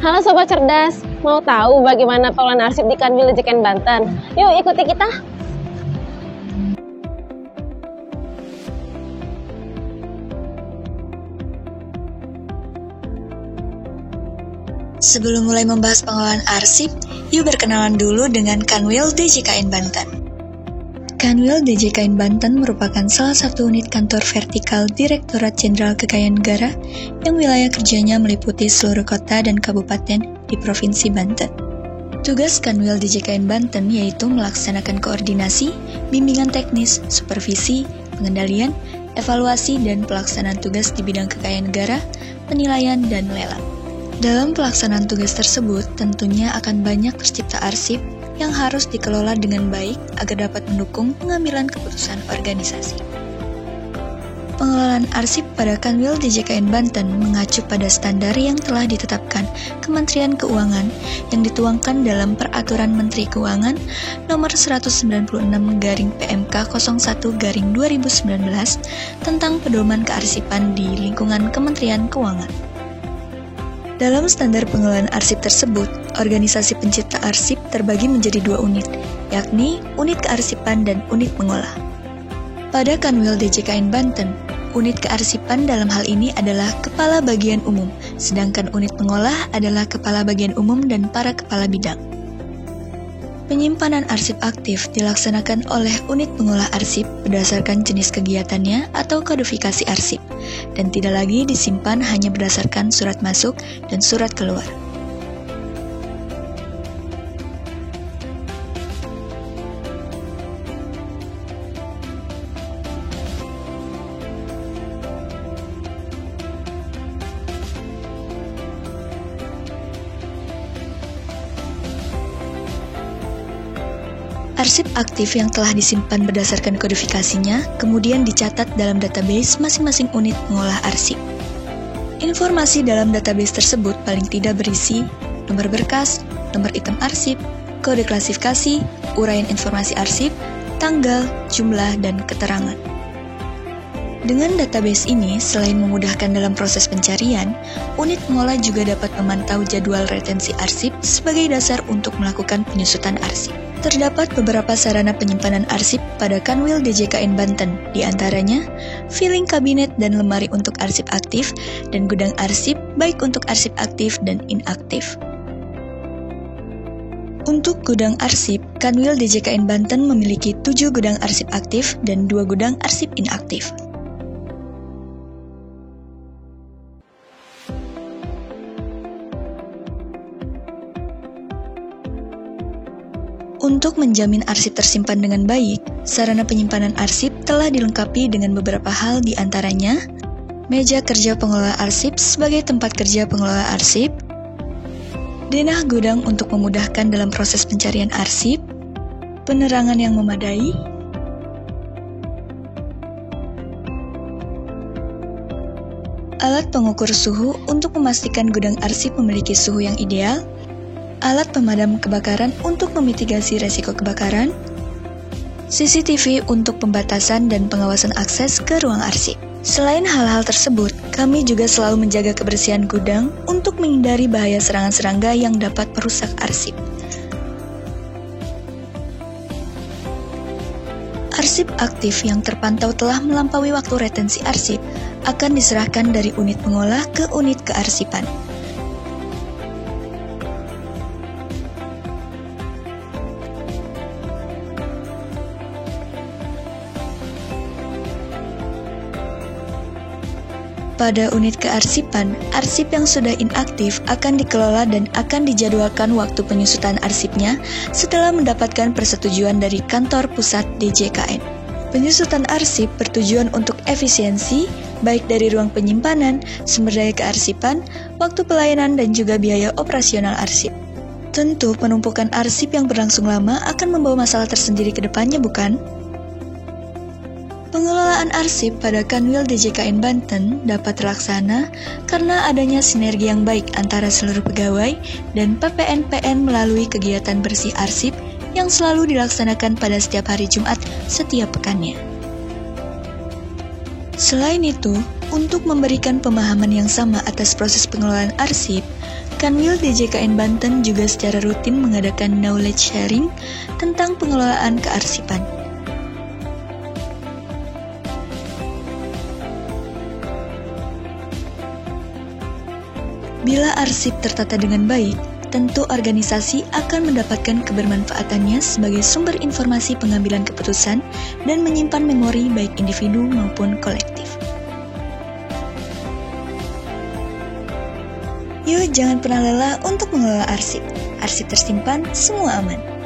Halo Sobat Cerdas, mau tahu bagaimana pengelolaan arsip di Kanwil DJKN Banten? Yuk ikuti kita! Sebelum mulai membahas pengelolaan arsip, yuk berkenalan dulu dengan Kanwil DJKN Banten. Kanwil DJKN Banten merupakan salah satu unit kantor vertikal Direktorat Jenderal Kekayaan Negara yang wilayah kerjanya meliputi seluruh kota dan kabupaten di Provinsi Banten. Tugas Kanwil DJKN Banten yaitu melaksanakan koordinasi, bimbingan teknis, supervisi, pengendalian, evaluasi, dan pelaksanaan tugas di bidang kekayaan negara, penilaian, dan lelang. Dalam pelaksanaan tugas tersebut, tentunya akan banyak tercipta arsip yang harus dikelola dengan baik agar dapat mendukung pengambilan keputusan organisasi. Pengelolaan arsip pada Kanwil DJKN Banten mengacu pada standar yang telah ditetapkan Kementerian Keuangan yang dituangkan dalam Peraturan Menteri Keuangan Nomor 196/PMK 01/2019 tentang pedoman kearsipan di lingkungan Kementerian Keuangan. Dalam standar pengelolaan arsip tersebut, organisasi pencipta arsip terbagi menjadi dua unit, yakni unit kearsipan dan unit pengolah. Pada Kanwil DJKN Banten, unit kearsipan dalam hal ini adalah Kepala Bagian Umum, sedangkan unit pengolah adalah Kepala Bagian Umum dan para kepala bidang. Penyimpanan arsip aktif dilaksanakan oleh unit pengolah arsip berdasarkan jenis kegiatannya atau kodifikasi arsip, dan tidak lagi disimpan hanya berdasarkan surat masuk dan surat keluar. Arsip aktif yang telah disimpan berdasarkan kodifikasinya kemudian dicatat dalam database masing-masing unit pengolah arsip. Informasi dalam database tersebut paling tidak berisi nomor berkas, nomor item arsip, kode klasifikasi, uraian informasi arsip, tanggal, jumlah, dan keterangan. Dengan database ini, selain memudahkan dalam proses pencarian, unit pengolah juga dapat memantau jadwal retensi arsip sebagai dasar untuk melakukan penyusutan arsip. Terdapat beberapa sarana penyimpanan arsip pada Kanwil DJKN Banten, di antaranya filing kabinet dan lemari untuk arsip aktif, dan gudang arsip baik untuk arsip aktif dan inaktif. Untuk gudang arsip, Kanwil DJKN Banten memiliki 7 gudang arsip aktif dan 2 gudang arsip inaktif. Untuk menjamin arsip tersimpan dengan baik, sarana penyimpanan arsip telah dilengkapi dengan beberapa hal di antaranya meja kerja pengelola arsip sebagai tempat kerja pengelola arsip, denah gudang untuk memudahkan dalam proses pencarian arsip, penerangan yang memadai, alat pengukur suhu untuk memastikan gudang arsip memiliki suhu yang ideal, alat pemadam kebakaran untuk memitigasi resiko kebakaran, CCTV untuk pembatasan dan pengawasan akses ke ruang arsip. Selain hal-hal tersebut, kami juga selalu menjaga kebersihan gudang untuk menghindari bahaya serangan serangga yang dapat merusak arsip. Arsip aktif yang terpantau telah melampaui waktu retensi arsip akan diserahkan dari unit pengolah ke unit kearsipan. Pada unit kearsipan, arsip yang sudah inaktif akan dikelola dan akan dijadwalkan waktu penyusutan arsipnya setelah mendapatkan persetujuan dari kantor pusat DJKN. Penyusutan arsip bertujuan untuk efisiensi, baik dari ruang penyimpanan, sumber daya kearsipan, waktu pelayanan, dan juga biaya operasional arsip. Tentu penumpukan arsip yang berlangsung lama akan membawa masalah tersendiri ke depannya, bukan? Pengelolaan arsip pada Kanwil DJKN Banten dapat terlaksana karena adanya sinergi yang baik antara seluruh pegawai dan PPNPN melalui kegiatan bersih arsip yang selalu dilaksanakan pada setiap hari Jumat setiap pekannya. Selain itu, untuk memberikan pemahaman yang sama atas proses pengelolaan arsip, Kanwil DJKN Banten juga secara rutin mengadakan knowledge sharing tentang pengelolaan kearsipan. Bila arsip tertata dengan baik, tentu organisasi akan mendapatkan kebermanfaatannya sebagai sumber informasi pengambilan keputusan dan menyimpan memori baik individu maupun kolektif. Yuk, jangan pernah lelah untuk mengelola arsip. Arsip tersimpan, semua aman.